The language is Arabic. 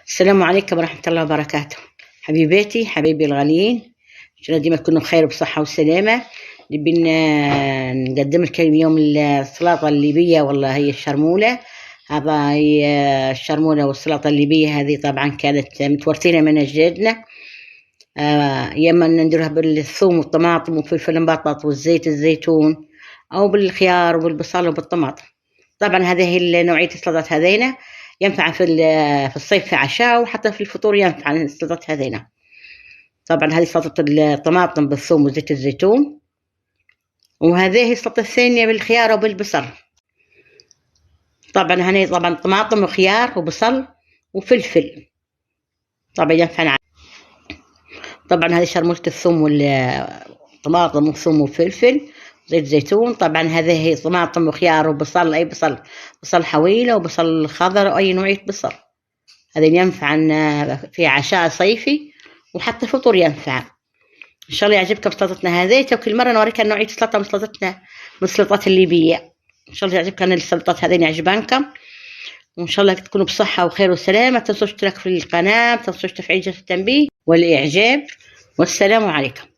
السلام عليكم ورحمة الله وبركاته. حبيباتي حبايبي الغاليين، إن شاء الله ديما تكونوا بخير وبصحة والسلامة. نبي نقدم لكم اليوم السلطة الليبية، والله هي الشرمولة. هذا هي الشرمولة والسلطة الليبية، هذه طبعا كانت متورثينها من أجدادنا. يا اما نديروها بالثوم والطماطم والفلفل المبطط والزيت الزيتون، او بالخيار وبالبصل وبالطماطم. طبعا هذه هي نوعيه السلطات هذينا، ينفع في الصيف في عشاء، وحتى في الفطور ينفع السلطات هذينا. طبعا هذه سلطه الطماطم بالثوم وزيت الزيتون، وهذه السلطه الثانيه بالخيار وبالبصل. طبعا هني طبعا طماطم وخيار وبصل وفلفل، طبعا ينفع. طبعا هذه شرمولة الثوم والطماطم والثوم والفلفل زيت زيتون. طبعا هذه هي طماطم وخيار وبصل، اي بصل حويلة وبصل خضر، اي نوعية بصل. هذا ينفع في عشاء صيفي، وحتى فطور ينفع. ان شاء الله يعجبكم سلطتنا هذه، وكل مرة نوريكم نوعية سلطة من سلطتنا، من السلطات الليبية. ان شاء الله يعجبكم السلطات هذين يعجبانكم، وان شاء الله تكونوا بصحة وخير وسلامة. ما تنسوش تشتركوا في القناة، ما تنسوش تفعيل جرس التنبيه والاعجاب. والسلام عليكم.